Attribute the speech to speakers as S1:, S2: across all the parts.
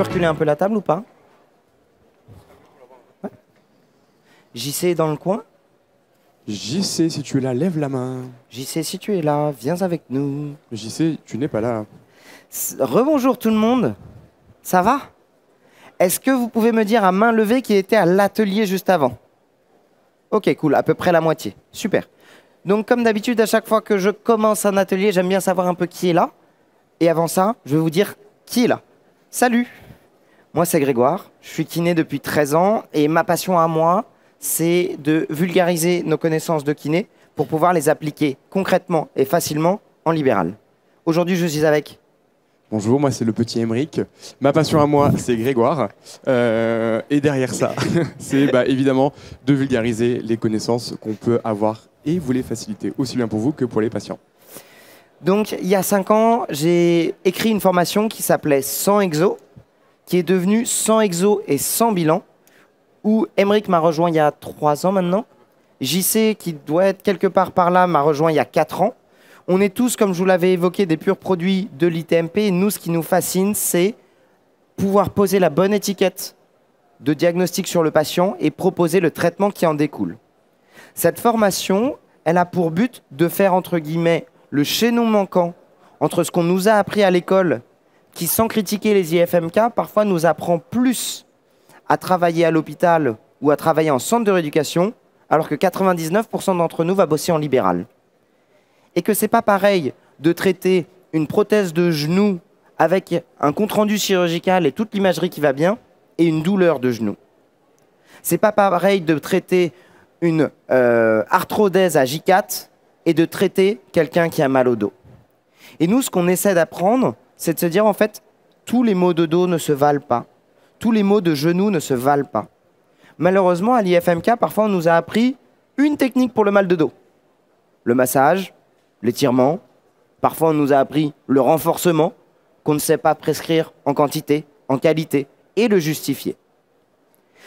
S1: peux reculer un peu la table ou pas? Ouais. JC est dans le coin?
S2: JC, si tu es là, lève la main.
S1: JC, si tu es là, viens avec nous.
S2: JC, tu n'es pas là.
S1: Rebonjour tout le monde. Ça va? Est-ce que vous pouvez me dire à main levée qui était à l'atelier juste avant? Ok, cool, à peu près la moitié. Super. Donc comme d'habitude, à chaque fois que je commence un atelier, j'aime bien savoir un peu qui est là. Et avant ça, je vais vous dire qui est là. Salut! Moi, c'est Grégoire. Je suis kiné depuis 13 ans et ma passion à moi, c'est de vulgariser nos connaissances de kiné pour pouvoir les appliquer concrètement et facilement en libéral. Aujourd'hui, je suis avec...
S2: Bonjour, moi c'est le petit Émeric. Ma passion à moi, c'est Grégoire. Et derrière ça, c'est évidemment de vulgariser les connaissances qu'on peut avoir et vous les faciliter, aussi bien pour vous que pour les patients.
S1: Donc, il y a 5 ans, j'ai écrit une formation qui s'appelait 100 exos, qui est devenue 100 exos et 100 bilans, où Émeric m'a rejoint il y a 3 ans maintenant. JC, qui doit être quelque part par là, m'a rejoint il y a 4 ans. On est tous, comme je vous l'avais évoqué, des purs produits de l'ITMP. Et nous, ce qui nous fascine, c'est pouvoir poser la bonne étiquette de diagnostic sur le patient et proposer le traitement qui en découle. Cette formation, elle a pour but de faire, entre guillemets, le chaînon manquant entre ce qu'on nous a appris à l'école, qui, sans critiquer les IFMK, parfois nous apprend plus à travailler à l'hôpital ou à travailler en centre de rééducation, alors que 99% d'entre nous va bosser en libéral. Et que c'est pas pareil de traiter une prothèse de genou avec un compte-rendu chirurgical et toute l'imagerie qui va bien et une douleur de genou. C'est pas pareil de traiter une arthrodèse à J4 et de traiter quelqu'un qui a mal au dos. Et nous, ce qu'on essaie d'apprendre, c'est de se dire, en fait, tous les maux de dos ne se valent pas. Tous les maux de genou ne se valent pas. Malheureusement, à l'IFMK, parfois, on nous a appris une technique pour le mal de dos. Le massage, l'étirement. Parfois, on nous a appris le renforcement, qu'on ne sait pas prescrire en quantité, en qualité, et le justifier.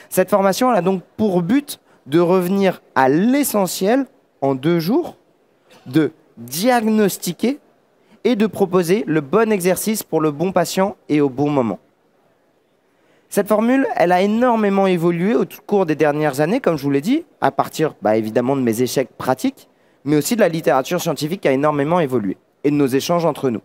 S1: Cette formation, elle a donc pour but de revenir à l'essentiel en 2 jours, de diagnostiquer et de proposer le bon exercice pour le bon patient et au bon moment. Cette formule, elle a énormément évolué au cours des dernières années, comme je vous l'ai dit, à partir évidemment de mes échecs pratiques, mais aussi de la littérature scientifique qui a énormément évolué, et de nos échanges entre nous.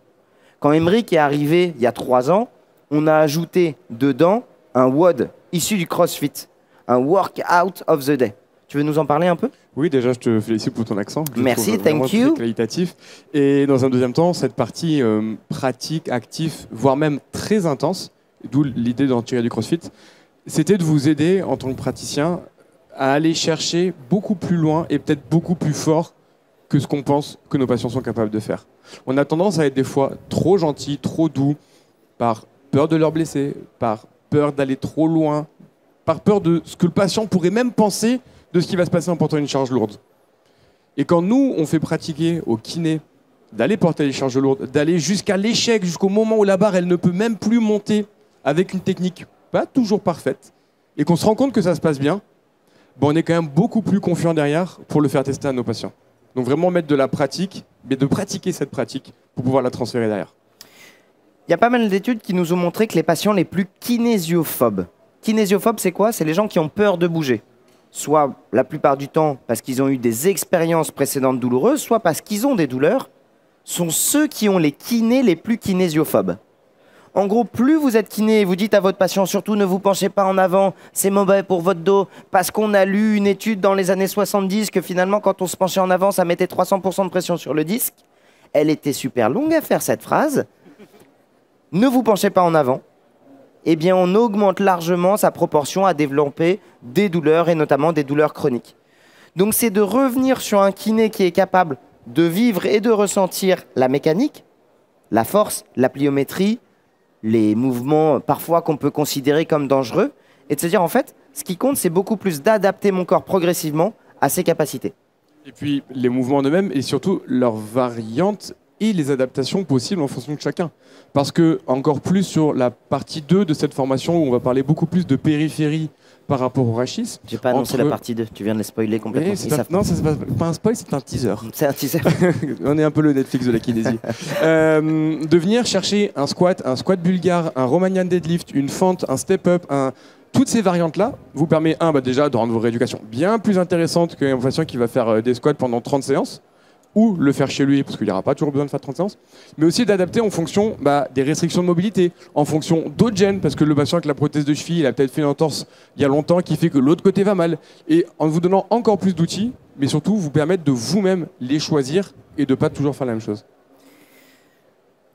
S1: Quand Émeric est arrivé il y a 3 ans, on a ajouté dedans un WOD issu du CrossFit, un Workout of the Day. Tu veux nous en parler un peu?
S2: Oui, déjà, je te félicite pour ton accent.
S1: Merci, thank you.
S2: Très qualitatif. Et dans un deuxième temps, cette partie pratique, active, voire même très intense, d'où l'idée d'en tirer du CrossFit, c'était de vous aider en tant que praticien à aller chercher beaucoup plus loin et peut-être beaucoup plus fort que ce qu'on pense que nos patients sont capables de faire. On a tendance à être des fois trop gentils, trop doux, par peur de leur blesser, par peur d'aller trop loin, par peur de ce que le patient pourrait même penser de ce qui va se passer en portant une charge lourde. Et quand nous, on fait pratiquer au kiné d'aller porter les charges lourdes, d'aller jusqu'à l'échec, jusqu'au moment où la barre, elle ne peut même plus monter avec une technique pas toujours parfaite, et qu'on se rend compte que ça se passe bien, on est quand même beaucoup plus confiant derrière pour le faire tester à nos patients. Donc vraiment mettre de la pratique, mais de pratiquer cette pratique pour pouvoir la transférer derrière.
S1: Il y a pas mal d'études qui nous ont montré que les patients les plus kinésiophobes. Kinésiophobes, c'est quoi? C'est les gens qui ont peur de bouger. Soit la plupart du temps parce qu'ils ont eu des expériences précédentes douloureuses, soit parce qu'ils ont des douleurs, sont ceux qui ont les kinés les plus kinésiophobes. En gros, plus vous êtes kiné et vous dites à votre patient, surtout ne vous penchez pas en avant, c'est mauvais pour votre dos, parce qu'on a lu une étude dans les années 70 que finalement, quand on se penchait en avant, ça mettait 300% de pression sur le disque. Elle était super longue à faire, cette phrase. Ne vous penchez pas en avant. Eh bien, on augmente largement sa proportion à développer des douleurs, et notamment des douleurs chroniques. Donc, c'est de revenir sur un kiné qui est capable de vivre et de ressentir la mécanique, la force, la pliométrie, les mouvements parfois qu'on peut considérer comme dangereux, et de se dire, en fait, ce qui compte, c'est beaucoup plus d'adapter mon corps progressivement à ses capacités.
S2: Et puis, les mouvements en eux-mêmes, et surtout leurs variantes et les adaptations possibles en fonction de chacun. Parce que, encore plus sur la partie 2 de cette formation, où on va parler beaucoup plus de périphérie, par rapport au rachis.
S1: J'ai pas annoncé la partie 2, tu viens de les spoiler complètement.
S2: Non, c'est pas un spoil, c'est un teaser.
S1: C'est un teaser.
S2: On est un peu le Netflix de la kinésie. De venir chercher un squat bulgare, un Romanian deadlift, une fente, un step-up, toutes ces variantes-là vous permet, déjà, de rendre vos rééducations bien plus intéressantes qu'un patient qui va faire des squats pendant 30 séances, ou le faire chez lui, parce qu'il n'y aura pas toujours besoin de faire 30 séances, mais aussi d'adapter en fonction des restrictions de mobilité, en fonction d'autres gènes, parce que le patient avec la prothèse de cheville, il a peut-être fait une entorse il y a longtemps qui fait que l'autre côté va mal. Et en vous donnant encore plus d'outils, mais surtout vous permettre de vous-même les choisir et de ne pas toujours faire la même chose.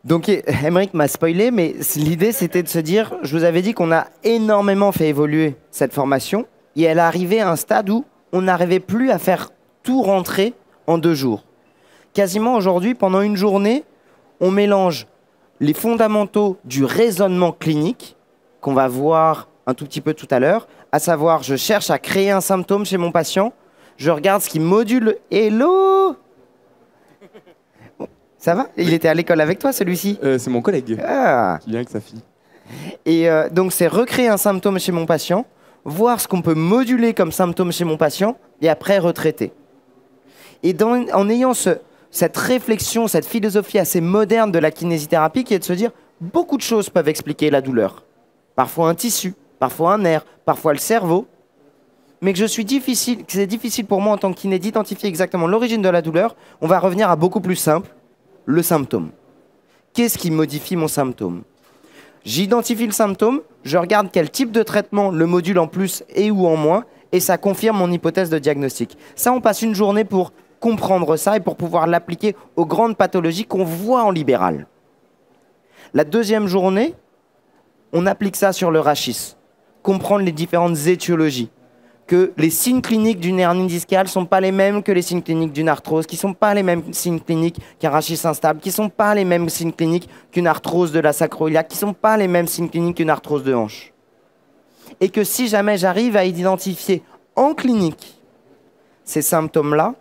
S1: Donc, Aymeric m'a spoilé, mais l'idée, c'était de se dire, je vous avais dit qu'on a énormément fait évoluer cette formation, et elle est arrivée à un stade où on n'arrivait plus à faire tout rentrer en 2 jours. Quasiment aujourd'hui, pendant une journée, on mélange les fondamentaux du raisonnement clinique, qu'on va voir un tout petit peu tout à l'heure, à savoir, je cherche à créer un symptôme chez mon patient, je regarde ce qui module. Hello! Ça va? Il était à l'école avec toi, celui-ci?
S2: C'est mon collègue qui vient avec sa fille.
S1: Et donc, c'est recréer un symptôme chez mon patient, voir ce qu'on peut moduler comme symptôme chez mon patient, et après retraiter. Et en ayant cette réflexion, cette philosophie assez moderne de la kinésithérapie, qui est de se dire, beaucoup de choses peuvent expliquer la douleur. Parfois un tissu, parfois un nerf, parfois le cerveau, mais que c'est difficile pour moi en tant que kiné d'identifier exactement l'origine de la douleur, on va revenir à beaucoup plus simple. Le symptôme. Qu'est-ce qui modifie mon symptôme? J'identifie le symptôme, je regarde quel type de traitement le module en plus et ou en moins, et ça confirme mon hypothèse de diagnostic. Ça, on passe une journée pour comprendre ça et pour pouvoir l'appliquer aux grandes pathologies qu'on voit en libéral. La deuxième journée, on applique ça sur le rachis. Comprendre les différentes étiologies. Que les signes cliniques d'une hernie discale ne sont pas les mêmes que les signes cliniques d'une arthrose, qui ne sont pas les mêmes signes cliniques qu'un rachis instable, qui ne sont pas les mêmes signes cliniques qu'une arthrose de la sacro-iliaque, qui ne sont pas les mêmes signes cliniques qu'une arthrose de hanche. Et que si jamais j'arrive à identifier en clinique ces symptômes-là,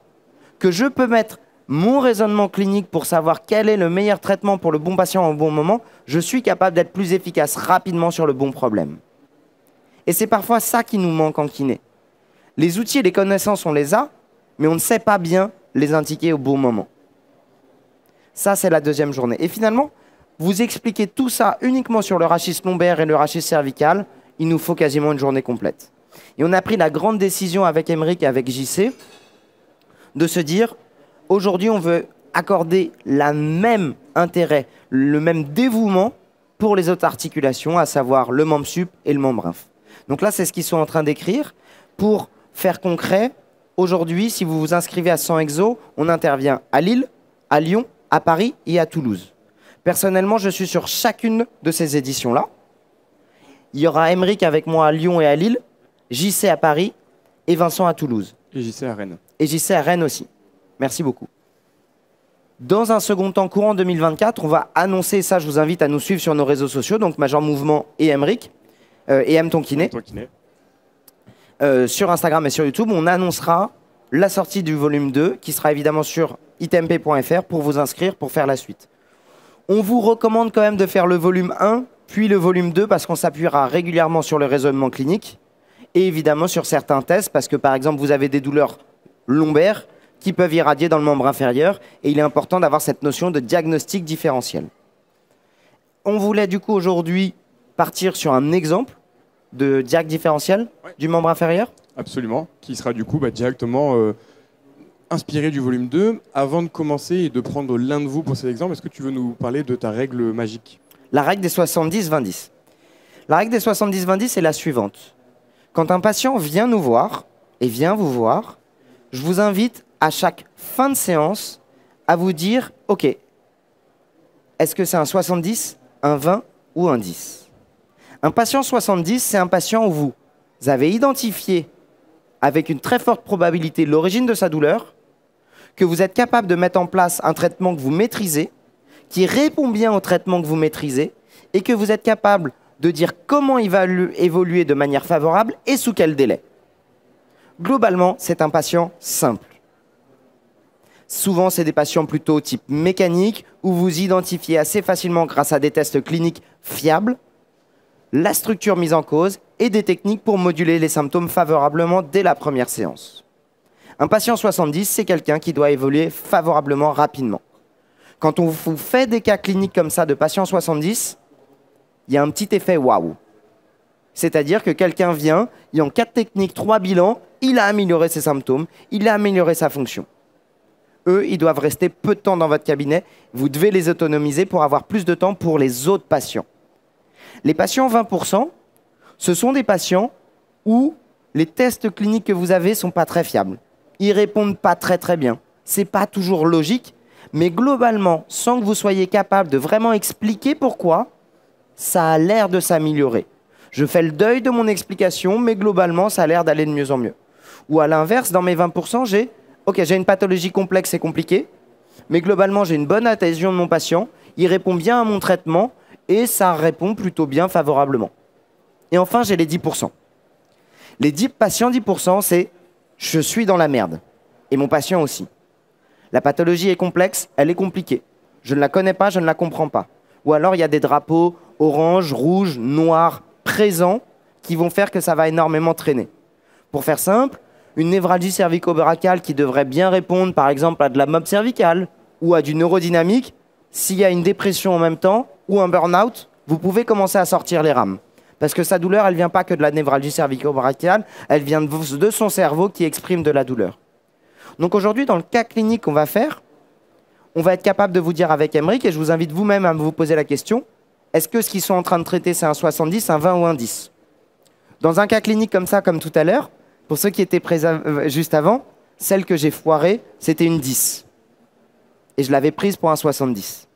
S1: que je peux mettre mon raisonnement clinique pour savoir quel est le meilleur traitement pour le bon patient au bon moment, je suis capable d'être plus efficace rapidement sur le bon problème. Et c'est parfois ça qui nous manque en kiné. Les outils et les connaissances, on les a, mais on ne sait pas bien les indiquer au bon moment. Ça, c'est la deuxième journée. Et finalement, vous expliquez tout ça uniquement sur le rachis lombaire et le rachis cervical, il nous faut quasiment une journée complète. Et on a pris la grande décision avec Aymeric et avec JC de se dire, aujourd'hui, on veut accorder le même intérêt, le même dévouement pour les autres articulations, à savoir le membre sup et le membre inf. Donc là, c'est ce qu'ils sont en train d'écrire. Pour faire concret, aujourd'hui, si vous vous inscrivez à 100 Exo, on intervient à Lille, à Lyon, à Paris et à Toulouse. Personnellement, je suis sur chacune de ces éditions-là. Il y aura Aymeric avec moi à Lyon et à Lille, JC à Paris et Vincent à Toulouse.
S2: Et JC à Rennes.
S1: Et JC à Rennes aussi. Merci beaucoup. Dans un second temps, courant 2024, on va annoncer, ça je vous invite à nous suivre sur nos réseaux sociaux, donc Major Mouvement et Aymeric, et M ton kiné. Sur Instagram et sur YouTube, on annoncera la sortie du volume 2, qui sera évidemment sur itmp.fr pour vous inscrire, pour faire la suite. On vous recommande quand même de faire le volume 1, puis le volume 2, parce qu'on s'appuiera régulièrement sur le raisonnement clinique, et évidemment sur certains tests, parce que par exemple, vous avez des douleurs lombaires qui peuvent irradier dans le membre inférieur, et il est important d'avoir cette notion de diagnostic différentiel. On voulait du coup aujourd'hui partir sur un exemple de diag différentiel du membre inférieur?
S2: Absolument, qui sera du coup directement inspiré du volume 2. Avant de commencer et de prendre l'un de vous pour cet exemple, est-ce que tu veux nous parler de ta règle magique?
S1: La règle des 70-20-10. La règle des 70-20-10 est la suivante. Quand un patient vient nous voir et vient vous voir, je vous invite à chaque fin de séance à vous dire « Ok, est-ce que c'est un 70, un 20 ou un 10 ?» Un patient 70, c'est un patient où vous avez identifié avec une très forte probabilité l'origine de sa douleur, que vous êtes capable de mettre en place un traitement que vous maîtrisez, qui répond bien au traitement que vous maîtrisez, et que vous êtes capable de dire comment il va évoluer de manière favorable et sous quel délai. Globalement, c'est un patient simple. Souvent, c'est des patients plutôt type mécanique, où vous identifiez assez facilement grâce à des tests cliniques fiables la structure mise en cause et des techniques pour moduler les symptômes favorablement dès la première séance. Un patient 70, c'est quelqu'un qui doit évoluer favorablement rapidement. Quand on vous fait des cas cliniques comme ça de patients 70, il y a un petit effet waouh. C'est-à-dire que quelqu'un vient, il en 4 techniques, 3 bilans, il a amélioré ses symptômes, il a amélioré sa fonction. Eux, ils doivent rester peu de temps dans votre cabinet. Vous devez les autonomiser pour avoir plus de temps pour les autres patients. Les patients 20%, ce sont des patients où les tests cliniques que vous avez ne sont pas très fiables. Ils répondent pas très bien. Ce n'est pas toujours logique, mais globalement, sans que vous soyez capable de vraiment expliquer pourquoi, ça a l'air de s'améliorer. Je fais le deuil de mon explication, mais globalement, ça a l'air d'aller de mieux en mieux. Ou à l'inverse, dans mes 20%, j'ai une pathologie complexe et compliquée, mais globalement, j'ai une bonne adhésion de mon patient, il répond bien à mon traitement, et ça répond plutôt bien favorablement. Et enfin, j'ai les 10%. Les 10 patients 10%, c'est « je suis dans la merde ». Et mon patient aussi. La pathologie est complexe, elle est compliquée. Je ne la connais pas, je ne la comprends pas. Ou alors, il y a des drapeaux orange, rouge, noir, présents, qui vont faire que ça va énormément traîner. Pour faire simple, une névralgie cervico-béracale qui devrait bien répondre, par exemple, à de la mob cervicale ou à du neurodynamique, s'il y a une dépression en même temps ou un burn-out, vous pouvez commencer à sortir les rames. Parce que sa douleur, elle ne vient pas que de la névralgie cervico-béracale, elle vient de son cerveau qui exprime de la douleur. Donc aujourd'hui, dans le cas clinique qu'on va faire, on va être capable de vous dire avec Aymeric, et je vous invite vous-même à vous poser la question, est-ce que ce qu'ils sont en train de traiter, c'est un 70, un 20 ou un 10? Dans un cas clinique comme ça, comme tout à l'heure, pour ceux qui étaient juste avant, celle que j'ai foirée, c'était une 10. Et je l'avais prise pour un 70.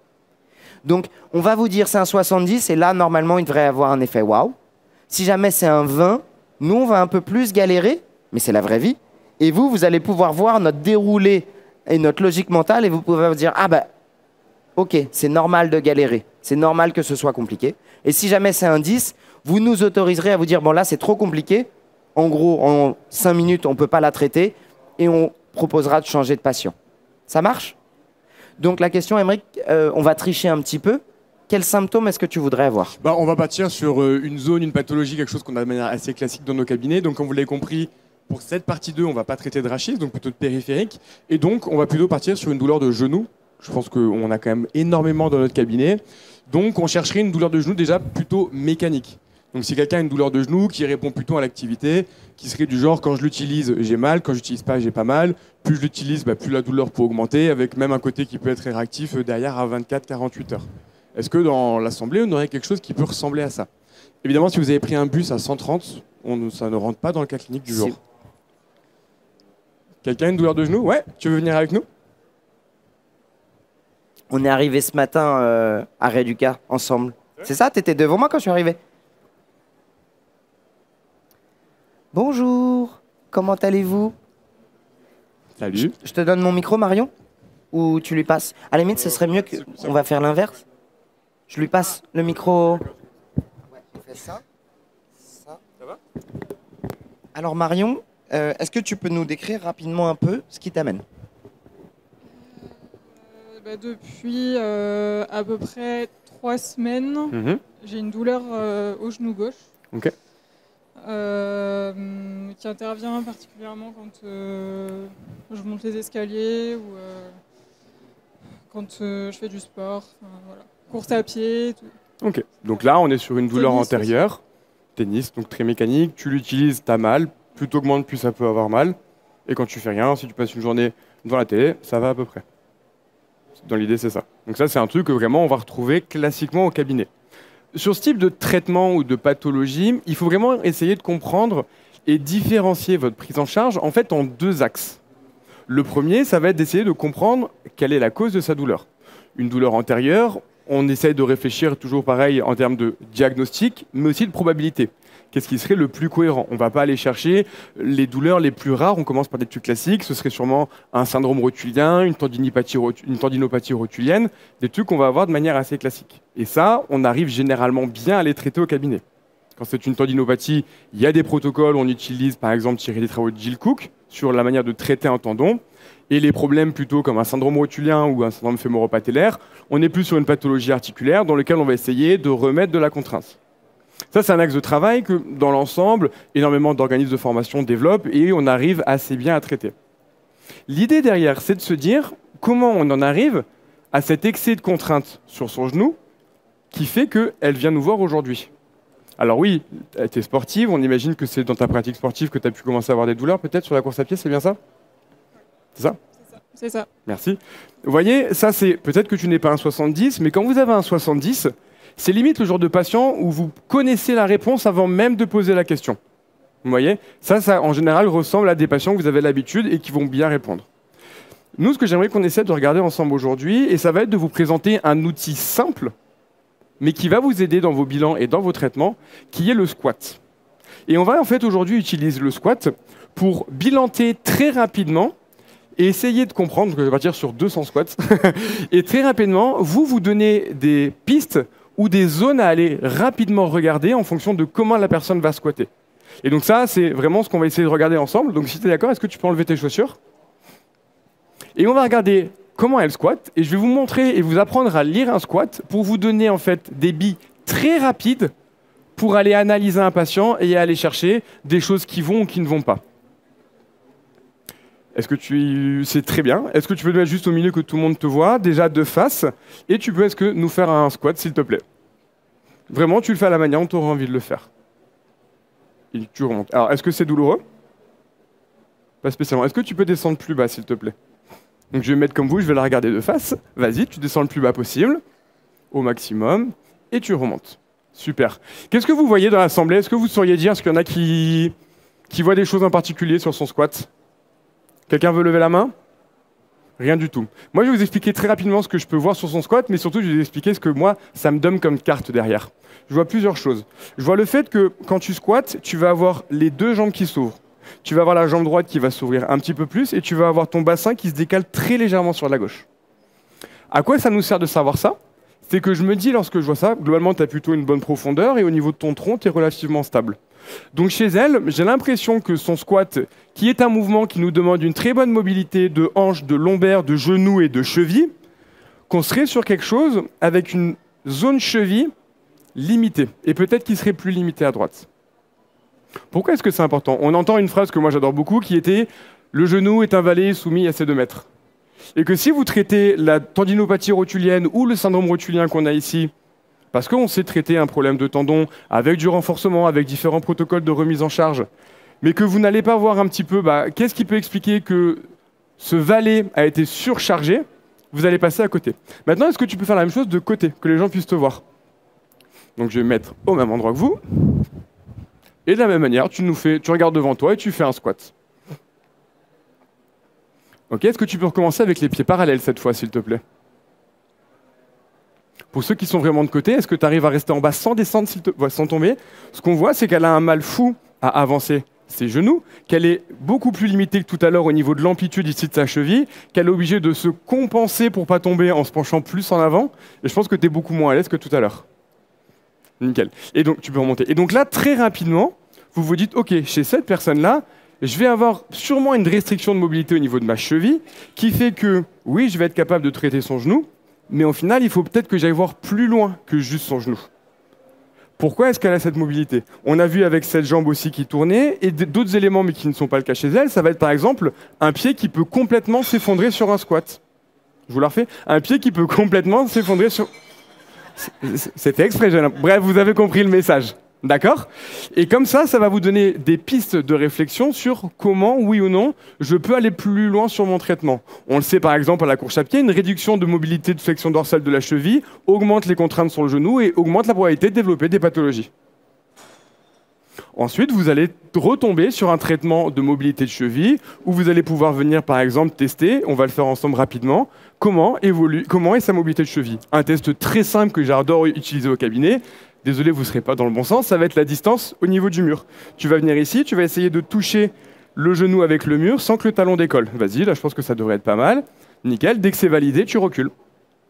S1: Donc, on va vous dire c'est un 70, et là, normalement, il devrait avoir un effet waouh. Si jamais c'est un 20, nous, on va un peu plus galérer, mais c'est la vraie vie. Et vous, vous allez pouvoir voir notre déroulé et notre logique mentale, et vous pouvez vous dire, ah ben, ok, c'est normal de galérer, c'est normal que ce soit compliqué. Et si jamais c'est un 10, vous nous autoriserez à vous dire, bon là, c'est trop compliqué, en gros, en 5 minutes, on ne peut pas la traiter, et on proposera de changer de patient. Ça marche? Donc la question, Aymeric, on va tricher un petit peu. Quels symptômes est-ce que tu voudrais avoir?
S2: On va partir sur une zone, une pathologie, quelque chose qu'on a de manière assez classique dans nos cabinets. Donc comme vous l'avez compris, pour cette partie 2, on ne va pas traiter de rachis, donc plutôt de périphérique. Et donc on va plutôt partir sur une douleur de genou. Je pense qu'on a quand même énormément dans notre cabinet. Donc on chercherait une douleur de genou déjà plutôt mécanique. Donc si quelqu'un a une douleur de genou qui répond plutôt à l'activité, qui serait du genre quand je l'utilise j'ai mal, quand je l'utilise pas j'ai pas mal, plus je l'utilise plus la douleur peut augmenter, avec même un côté qui peut être réactif derrière à 24-48 heures. Est-ce que dans l'assemblée on aurait quelque chose qui peut ressembler à ça? Évidemment si vous avez pris un bus à 130, ça ne rentre pas dans le cas clinique du jour. Quelqu'un a une douleur de genou? Ouais, tu veux venir avec nous?
S1: On est arrivé ce matin à Réduca ensemble. C'est ça? Tu étais devant moi quand je suis arrivé? Bonjour, comment allez-vous?
S2: Salut.
S1: Je te donne mon micro, Marion? Ou tu lui passes? À la limite, ce serait mieux qu'on va faire l'inverse. Je lui passe le micro. Ouais, on fait ça. Ça. Ça va? Alors Marion, est-ce que tu peux nous décrire rapidement un peu ce qui t'amène?
S3: Depuis à peu près 3 semaines, j'ai une douleur au genou gauche.
S2: Ok.
S3: Qui intervient particulièrement quand je monte les escaliers ou quand je fais du sport, voilà. Course à pied, tout.
S2: Ok, donc là on est sur une douleur antérieure, tennis, donc très mécanique, tu l'utilises, t'as mal, plus t'augmentes, plus ça peut avoir mal, et quand tu fais rien, si tu passes une journée devant la télé, ça va à peu près. Dans l'idée c'est ça. Donc ça c'est un truc que vraiment on va retrouver classiquement au cabinet. Sur ce type de traitement ou de pathologie, il faut vraiment essayer de comprendre et différencier votre prise en charge en fait en 2 axes. Le premier, ça va être d'essayer de comprendre quelle est la cause de sa douleur. Une douleur antérieure, on essaye de réfléchir toujours pareil en termes de diagnostic, mais aussi de probabilité. Qu'est-ce qui serait le plus cohérent? On ne va pas aller chercher les douleurs les plus rares, on commence par des trucs classiques, ce serait sûrement un syndrome rotulien, une tendinopathie rotulienne, des trucs qu'on va avoir de manière assez classique. Et ça, on arrive généralement bien à les traiter au cabinet. Quand c'est une tendinopathie, il y a des protocoles, on utilise par exemple tiré des travaux de Jill Cook sur la manière de traiter un tendon. Et les problèmes plutôt comme un syndrome rotulien ou un syndrome fémoro-patellaire, on est plus sur une pathologie articulaire dans laquelle on va essayer de remettre de la contrainte. Ça, c'est un axe de travail que, dans l'ensemble, énormément d'organismes de formation développent et on arrive assez bien à traiter. L'idée derrière, c'est de se dire comment on en arrive à cet excès de contraintes sur son genou qui fait qu'elle vient nous voir aujourd'hui. Alors oui, tu es sportive, on imagine que c'est dans ta pratique sportive que tu as pu commencer à avoir des douleurs peut-être sur la course à pied, c'est bien ça? C'est ça?
S3: C'est ça.
S2: Merci. Vous voyez, ça c'est peut-être que tu n'es pas un 70, mais quand vous avez un 70, c'est limite le genre de patient où vous connaissez la réponse avant même de poser la question. Vous voyez, ça en général ressemble à des patients que vous avez l'habitude et qui vont bien répondre. Nous, ce que j'aimerais qu'on essaie de regarder ensemble aujourd'hui, et ça va être de vous présenter un outil simple, mais qui va vous aider dans vos bilans et dans vos traitements, qui est le squat. Et on va en fait aujourd'hui utiliser le squat pour bilanter très rapidement et essayer de comprendre, je vais partir sur 200 squats, et très rapidement, vous donner des pistes ou des zones à aller rapidement regarder en fonction de comment la personne va squatter. Et donc ça, c'est vraiment ce qu'on va essayer de regarder ensemble. Donc si tu es d'accord, est-ce que tu peux enlever tes chaussures? Et on va regarder comment elle squatte, et je vais vous montrer et vous apprendre à lire un squat pour vous donner en fait des billes très rapides pour aller analyser un patient et aller chercher des choses qui vont ou qui ne vont pas. Est-ce que c'est très bien. Est-ce que tu peux te mettre juste au milieu que tout le monde te voit, déjà de face, et tu peux nous faire un squat, s'il te plaît. Vraiment, tu le fais à la manière dont tu auras envie de le faire. Et tu remontes. Alors, est-ce que c'est douloureux? Pas spécialement. Est-ce que tu peux descendre plus bas, s'il te plaît? Donc, je vais me mettre comme vous, je vais la regarder de face. Vas-y, tu descends le plus bas possible, au maximum, et tu remontes. Super. Qu'est-ce que vous voyez dans l'assemblée? Est-ce que vous sauriez dire, est-ce qu'il y en a qui voient des choses en particulier sur son squat? Quelqu'un veut lever la main? Rien du tout. Moi, je vais vous expliquer très rapidement ce que je peux voir sur son squat, mais surtout, je vais vous expliquer ce que moi, ça me donne comme carte derrière. Je vois plusieurs choses. Je vois le fait que quand tu squattes, tu vas avoir les deux jambes qui s'ouvrent. Tu vas avoir la jambe droite qui va s'ouvrir un petit peu plus et tu vas avoir ton bassin qui se décale très légèrement sur la gauche. À quoi ça nous sert de savoir ça? C'est que je me dis, lorsque je vois ça, globalement, tu as plutôt une bonne profondeur et au niveau de ton tronc, tu es relativement stable. Donc chez elle, j'ai l'impression que son squat, qui est un mouvement qui nous demande une très bonne mobilité de hanches, de lombaires, de genoux et de chevilles, qu'on serait sur quelque chose avec une zone cheville limitée, et peut-être qu'il serait plus limité à droite. Pourquoi est-ce que c'est important? On entend une phrase que moi j'adore beaucoup qui était « le genou est un valet soumis à ses 2 mètres ». Et que si vous traitez la tendinopathie rotulienne ou le syndrome rotulien qu'on a ici, parce qu'on sait traiter un problème de tendon avec du renforcement, avec différents protocoles de remise en charge, mais que vous n'allez pas voir un petit peu qu'est-ce qui peut expliquer que ce valet a été surchargé, vous allez passer à côté. Maintenant, est-ce que tu peux faire la même chose de côté, que les gens puissent te voir? Donc je vais me mettre au même endroit que vous. Et de la même manière, tu regardes devant toi et tu fais un squat. Ok, est-ce que tu peux recommencer avec les pieds parallèles cette fois, s'il te plaît? Pour ceux qui sont vraiment de côté, est-ce que tu arrives à rester en bas sans descendre, sans tomber? Ce qu'on voit, c'est qu'elle a un mal fou à avancer ses genoux, qu'elle est beaucoup plus limitée que tout à l'heure au niveau de l'amplitude ici de sa cheville, qu'elle est obligée de se compenser pour ne pas tomber en se penchant plus en avant. Et je pense que tu es beaucoup moins à l'aise que tout à l'heure. Nickel. Et donc, tu peux remonter. Et donc là, très rapidement, vous vous dites, OK, chez cette personne-là, je vais avoir sûrement une restriction de mobilité au niveau de ma cheville qui fait que, oui, je vais être capable de traiter son genou, mais au final, il faut peut-être que j'aille voir plus loin que juste son genou. Pourquoi est-ce qu'elle a cette mobilité? On a vu avec cette jambe aussi qui tournait, et d'autres éléments, mais qui ne sont pas le cas chez elle, ça va être par exemple un pied qui peut complètement s'effondrer sur un squat. Je vous la refais. Un pied qui peut complètement s'effondrer sur... C'était exprès, jeune homme. Bref, vous avez compris le message. D'accord? Et comme ça va vous donner des pistes de réflexion sur comment, oui ou non, je peux aller plus loin sur mon traitement. On le sait par exemple à la course à pied, une réduction de mobilité de flexion dorsale de la cheville augmente les contraintes sur le genou et augmente la probabilité de développer des pathologies. Ensuite, vous allez retomber sur un traitement de mobilité de cheville où vous allez pouvoir venir par exemple tester, on va le faire ensemble rapidement, comment est sa mobilité de cheville. Un test très simple que j'adore utiliser au cabinet. Désolé, vous ne serez pas dans le bon sens, ça va être la distance au niveau du mur. Tu vas venir ici, tu vas essayer de toucher le genou avec le mur sans que le talon décolle. Vas-y, là je pense que ça devrait être pas mal. Nickel, dès que c'est validé, tu recules.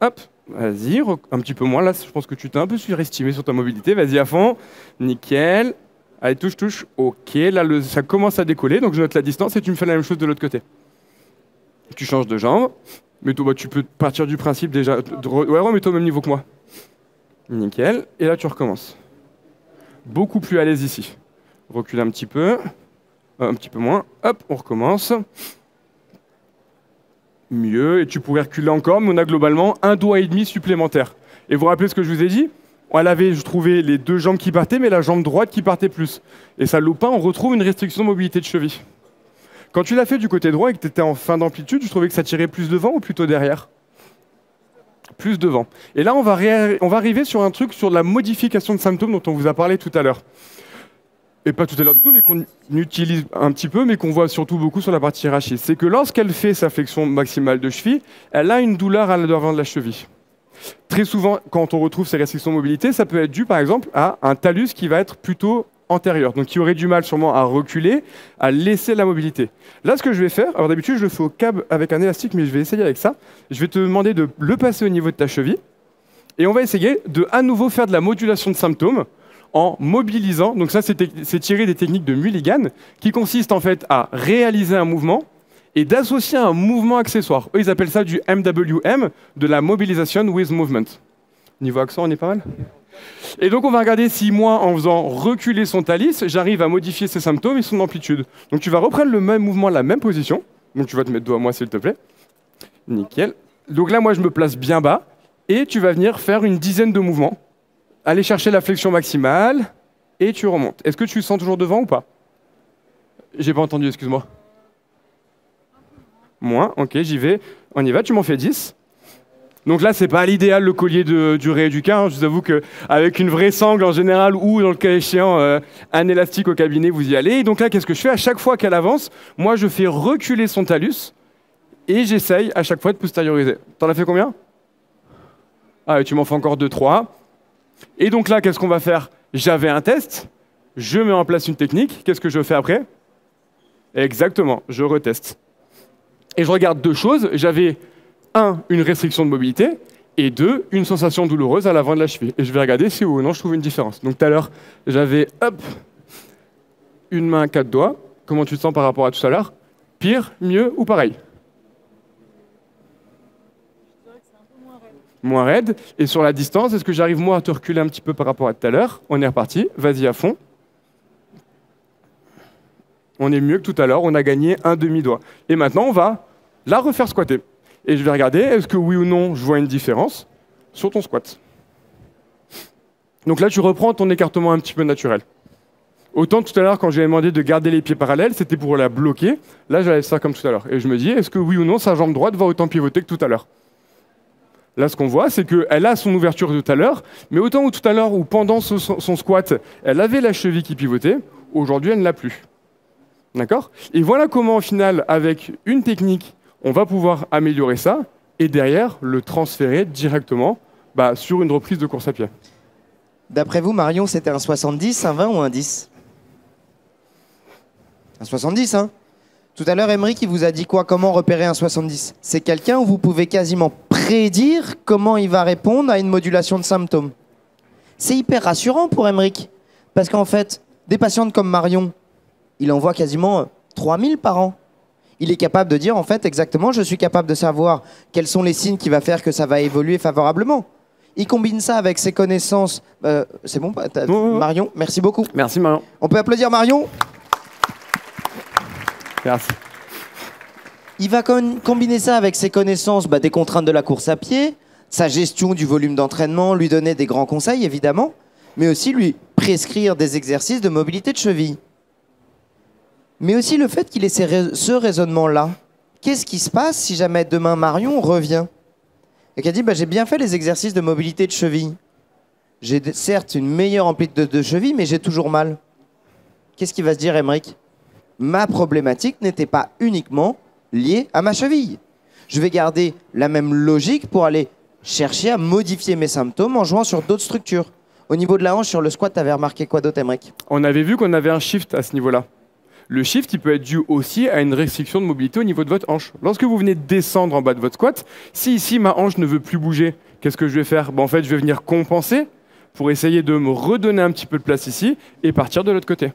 S2: Hop, vas-y, un petit peu moins, là je pense que tu t'es un peu surestimé sur ta mobilité. Vas-y à fond, nickel. Allez, touche, touche. Ok, là ça commence à décoller, donc je note la distance et tu me fais la même chose de l'autre côté. Tu changes de jambe, mais toi, tu peux partir du principe déjà. Ouais, remets-toi au même niveau que moi. Nickel. Et là, tu recommences. beaucoup plus à l'aise ici. Recule un petit peu moins. Hop, on recommence. Mieux, et tu pourrais reculer encore, mais on a globalement 1,5 doigt supplémentaire. Et vous vous rappelez ce que je vous ai dit? Elle avait, je trouvais, les 2 jambes qui partaient, mais la jambe droite qui partait plus. Et ça, lopin, on retrouve une restriction de mobilité de cheville. Quand tu l'as fait du côté droit et que tu étais en fin d'amplitude, tu trouvais que ça tirait plus devant ou plutôt derrière? Plus devant. Et là, on va arriver sur un truc sur la modification de symptômes dont on vous a parlé tout à l'heure. Et pas tout à l'heure du tout, mais qu'on utilise un petit peu, mais qu'on voit surtout beaucoup sur la partie hiérarchique. C'est que lorsqu'elle fait sa flexion maximale de cheville, elle a une douleur à l'avant de la cheville. Très souvent, quand on retrouve ces restrictions de mobilité, ça peut être dû, par exemple, à un talus qui va être plutôt antérieur, donc qui aurait du mal sûrement à reculer, à laisser la mobilité. Là, ce que je vais faire, alors d'habitude, je le fais au câble avec un élastique, mais je vais essayer avec ça. Je vais te demander de le passer au niveau de ta cheville, et on va essayer de, à nouveau, faire de la modulation de symptômes en mobilisant. Donc ça, c'est tiré des techniques de Mulligan, qui consistent en fait à réaliser un mouvement et d'associer un mouvement accessoire. Eux, ils appellent ça du MWM, de la Mobilisation with Movement. Niveau accent, on est pas mal? Et donc, on va regarder si moi, en faisant reculer son thalys, j'arrive à modifier ses symptômes et son amplitude. Donc, tu vas reprendre le même mouvement, la même position. Donc, tu vas te mettre dos à moi, s'il te plaît. Nickel. Donc là, moi, je me place bien bas. Et tu vas venir faire une dizaine de mouvements. Aller chercher la flexion maximale. Et tu remontes. Est-ce que tu sens toujours devant ou pas? J'ai pas entendu, excuse-moi. Moins, ok, j'y vais. On y va, tu m'en fais 10. Donc là, c'est pas l'idéal, le collier du Ré et du K. Je vous avoue qu'avec une vraie sangle en général, ou dans le cas échéant, un élastique au cabinet, vous y allez. Et donc là, qu'est-ce que je fais? À chaque fois qu'elle avance, moi, je fais reculer son talus et j'essaye à chaque fois de postérioriser. T'en as fait combien? Ah, tu m'en fais encore 2, 3. Et donc là, qu'est-ce qu'on va faire? J'avais un test, je mets en place une technique. Qu'est-ce que je fais après? Exactement, je reteste. Et je regarde 2 choses. J'avais 1, une restriction de mobilité, et 2, une sensation douloureuse à l'avant de la cheville. Et je vais regarder si oui ou non je trouve une différence. Donc tout à l'heure, j'avais, hop, une main, 4 doigts. Comment tu te sens par rapport à tout à l'heure? Pire, mieux ou pareil?
S3: Je dirais que c'est un peu moins raide.
S2: Moins raide. Et sur la distance, est-ce que j'arrive moi à te reculer un petit peu par rapport à tout à l'heure? On est reparti. Vas-y à fond. On est mieux que tout à l'heure. On a gagné un demi-doigt. Et maintenant, on va la refaire squatter. Et je vais regarder, est-ce que oui ou non, je vois une différence sur ton squat. Donc là, tu reprends ton écartement un petit peu naturel. Autant tout à l'heure, quand j'avais demandé de garder les pieds parallèles, c'était pour la bloquer. Là, j'allais faire comme tout à l'heure. Et je me dis, est-ce que oui ou non, sa jambe droite va autant pivoter que tout à l'heure? Là, ce qu'on voit, c'est qu'elle a son ouverture de tout à l'heure, mais autant où tout à l'heure, ou pendant son squat, elle avait la cheville qui pivotait, aujourd'hui, elle ne l'a plus. D'accord? Et voilà comment, au final, avec une technique, on va pouvoir améliorer ça et derrière le transférer directement sur une reprise de course à pied.
S1: D'après vous, Marion, c'était un 70, un 20 ou un 10? Un 70, hein? Tout à l'heure, Aymeric, il vous a dit quoi? Comment repérer un 70? C'est quelqu'un où vous pouvez quasiment prédire comment il va répondre à une modulation de symptômes. C'est hyper rassurant pour Aymeric. Parce qu'en fait, des patientes comme Marion, il en voit quasiment 3000 par an. Il est capable de dire, en fait, exactement, je suis capable de savoir quels sont les signes qui vont faire que ça va évoluer favorablement. Il combine ça avec ses connaissances. C'est bon, Marion, merci beaucoup.
S2: Merci, Marion.
S1: On peut applaudir Marion?
S2: Merci.
S1: Il va combiner ça avec ses connaissances des contraintes de la course à pied, sa gestion du volume d'entraînement, lui donner des grands conseils, évidemment, mais aussi lui prescrire des exercices de mobilité de cheville. Mais aussi le fait qu'il ait ce raisonnement-là. Qu'est-ce qui se passe si jamais demain Marion revient et qu'elle dit j'ai bien fait les exercices de mobilité de cheville. J'ai certes une meilleure amplitude de cheville, mais j'ai toujours mal. Qu'est-ce qu'il va se dire, Aymeric? Ma problématique n'était pas uniquement liée à ma cheville. Je vais garder la même logique pour aller chercher à modifier mes symptômes en jouant sur d'autres structures. Au niveau de la hanche, sur le squat, tu avais remarqué quoi d'autre, Aymeric?
S2: On avait vu qu'on avait un shift à ce niveau-là. Le shift, il peut être dû aussi à une restriction de mobilité au niveau de votre hanche. Lorsque vous venez de descendre en bas de votre squat, si ici ma hanche ne veut plus bouger, qu'est-ce que je vais faire? En fait, je vais venir compenser pour essayer de me redonner un petit peu de place ici et partir de l'autre côté.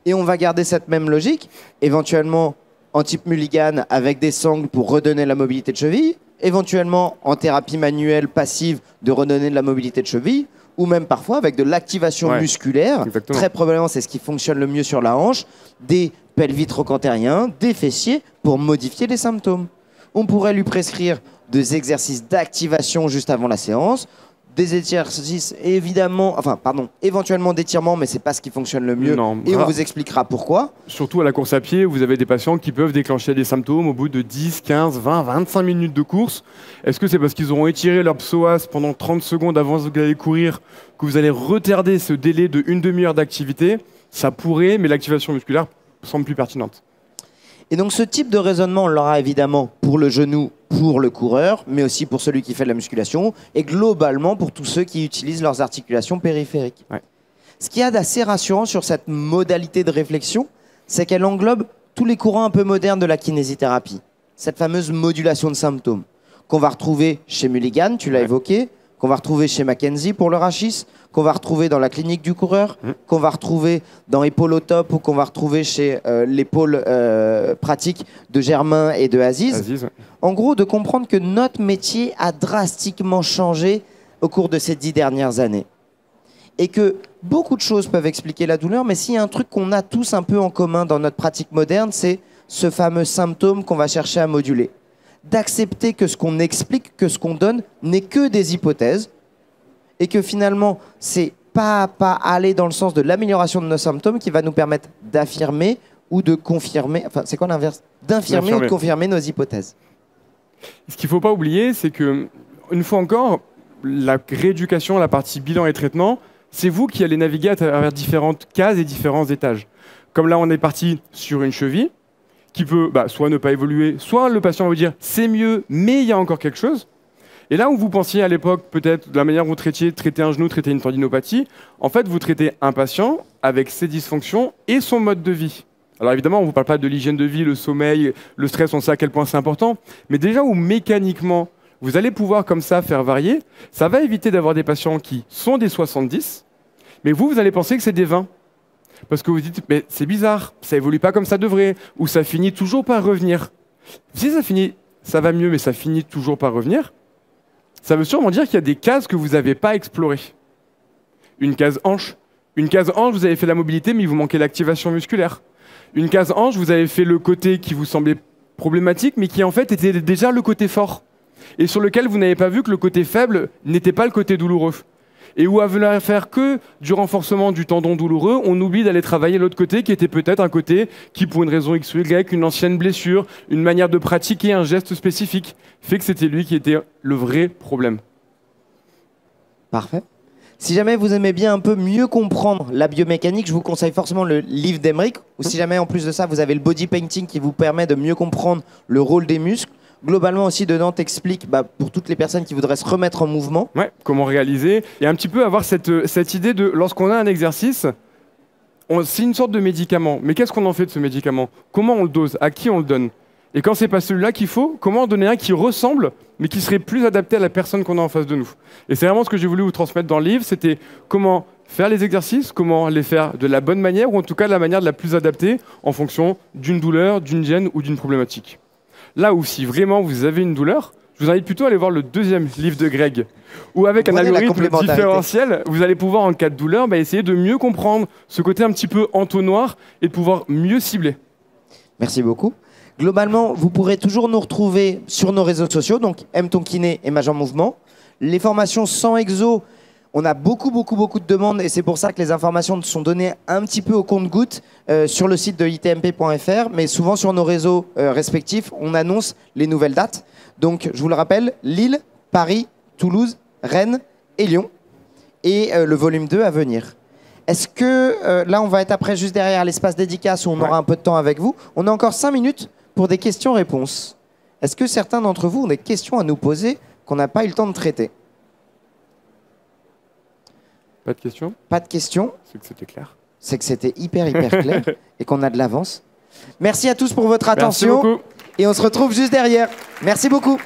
S1: Et on va garder cette même logique, éventuellement en type Mulligan avec des sangles pour redonner la mobilité de cheville, éventuellement en thérapie manuelle passive de redonner de la mobilité de cheville, ou même parfois avec de l'activation musculaire.
S2: Exactement.
S1: Très probablement, c'est ce qui fonctionne le mieux sur la hanche, des pelvitroquantériens, des fessiers, pour modifier les symptômes. On pourrait lui prescrire des exercices d'activation juste avant la séance, des exercices éventuellement d'étirement, mais c'est pas ce qui fonctionne le mieux.
S2: Non,
S1: et on vous expliquera pourquoi.
S2: Surtout à la course à pied, vous avez des patients qui peuvent déclencher des symptômes au bout de 10, 15, 20, 25 minutes de course. Est-ce que c'est parce qu'ils auront étiré leur psoas pendant 30 secondes avant que vous allez courir que vous allez retarder ce délai de une demi-heure d'activité? Ça pourrait, mais l'activation musculaire semble plus pertinente.
S1: Et donc ce type de raisonnement, on l'aura évidemment pour le genou, pour le coureur, mais aussi pour celui qui fait de la musculation, et globalement pour tous ceux qui utilisent leurs articulations périphériques.
S2: Ouais.
S1: Ce qu'il y a d'assez rassurant sur cette modalité de réflexion, c'est qu'elle englobe tous les courants un peu modernes de la kinésithérapie. Cette fameuse modulation de symptômes, qu'on va retrouver chez Mulligan, tu l'as évoqué, qu'on va retrouver chez Mackenzie pour le rachis, qu'on va retrouver dans la clinique du coureur, qu'on va retrouver dans Épaule au top ou qu'on va retrouver chez l'épaule pratique de Germain et de Aziz. En gros, de comprendre que notre métier a drastiquement changé au cours de ces 10 dernières années. Et que beaucoup de choses peuvent expliquer la douleur, mais s'il y a un truc qu'on a tous un peu en commun dans notre pratique moderne, c'est ce fameux symptôme qu'on va chercher à moduler. D'accepter que ce qu'on explique, que ce qu'on donne, n'est que des hypothèses, et que finalement, c'est pas à pas aller dans le sens de l'amélioration de nos symptômes qui va nous permettre d'affirmer ou de confirmer, enfin c'est quoi l'inverse? D'infirmer ou de confirmer nos hypothèses.
S2: Ce qu'il ne faut pas oublier, c'est que, une fois encore, la rééducation, la partie bilan et traitement, c'est vous qui allez naviguer à travers différentes cases et différents étages. Comme là, on est parti sur une cheville, qui peut soit ne pas évoluer, soit le patient va vous dire c'est mieux, mais il y a encore quelque chose. Et là où vous pensiez à l'époque, peut-être, de la manière dont vous traiter un genou, traiter une tendinopathie, en fait, vous traitez un patient avec ses dysfonctions et son mode de vie. Alors évidemment, on ne vous parle pas de l'hygiène de vie, le sommeil, le stress, on sait à quel point c'est important, mais déjà où mécaniquement, vous allez pouvoir comme ça faire varier, ça va éviter d'avoir des patients qui sont des 70, mais vous allez penser que c'est des 20. Parce que vous dites, mais c'est bizarre, ça évolue pas comme ça devrait, ou ça finit toujours par revenir. Si ça va mieux, mais ça finit toujours par revenir, ça veut sûrement dire qu'il y a des cases que vous n'avez pas explorées. Une case hanche. Une case hanche, vous avez fait la mobilité, mais il vous manquait l'activation musculaire. Une case hanche, vous avez fait le côté qui vous semblait problématique, mais qui en fait était déjà le côté fort. Et sur lequel vous n'avez pas vu que le côté faible n'était pas le côté douloureux. Et où à vouloir faire que du renforcement du tendon douloureux, on oublie d'aller travailler l'autre côté qui était peut-être un côté qui, pour une raison X ou Y, une ancienne blessure, une manière de pratiquer un geste spécifique, fait que c'était lui qui était le vrai problème.
S1: Parfait. Si jamais vous aimez bien un peu mieux comprendre la biomécanique, je vous conseille forcément le livre d'Emeric. Ou si jamais en plus de ça, vous avez le body painting qui vous permet de mieux comprendre le rôle des muscles. Globalement aussi, dedans, t'explique pour toutes les personnes qui voudraient se remettre en mouvement.
S2: Ouais, comment réaliser. Et un petit peu avoir cette idée de, lorsqu'on a un exercice, c'est une sorte de médicament. Mais qu'est-ce qu'on en fait de ce médicament? Comment on le dose? À qui on le donne? Et quand c'est pas celui-là qu'il faut, comment en donner un qui ressemble, mais qui serait plus adapté à la personne qu'on a en face de nous? Et c'est vraiment ce que j'ai voulu vous transmettre dans le livre, c'était comment faire les exercices, comment les faire de la bonne manière, ou en tout cas de la manière la plus adaptée en fonction d'une douleur, d'une gêne ou d'une problématique. Là où si vraiment vous avez une douleur, je vous invite plutôt à aller voir le deuxième livre de Greg, où avec un algorithme différentiel, vous allez pouvoir en cas de douleur essayer de mieux comprendre ce côté un petit peu entonnoir et de pouvoir mieux cibler.
S1: Merci beaucoup. Globalement, vous pourrez toujours nous retrouver sur nos réseaux sociaux, donc Aime ton kiné et Mage en mouvement. Les formations sans exo, on a beaucoup de demandes et c'est pour ça que les informations sont données un petit peu au compte-gouttes sur le site de itmp.fr, mais souvent sur nos réseaux respectifs, on annonce les nouvelles dates. Donc, je vous le rappelle, Lille, Paris, Toulouse, Rennes et Lyon. Et le volume 2 à venir. Est-ce que, là, on va être après juste derrière l'espace dédicace où on aura un peu de temps avec vous. On a encore 5 minutes pour des questions-réponses. Est-ce que certains d'entre vous ont des questions à nous poser qu'on n'a pas eu le temps de traiter?
S2: Pas de questions?
S1: Pas de questions.
S2: C'est que c'était clair.
S1: C'est que c'était hyper clair et qu'on a de l'avance. Merci à tous pour votre attention.
S2: Merci beaucoup.
S1: Et on se retrouve juste derrière. Merci beaucoup.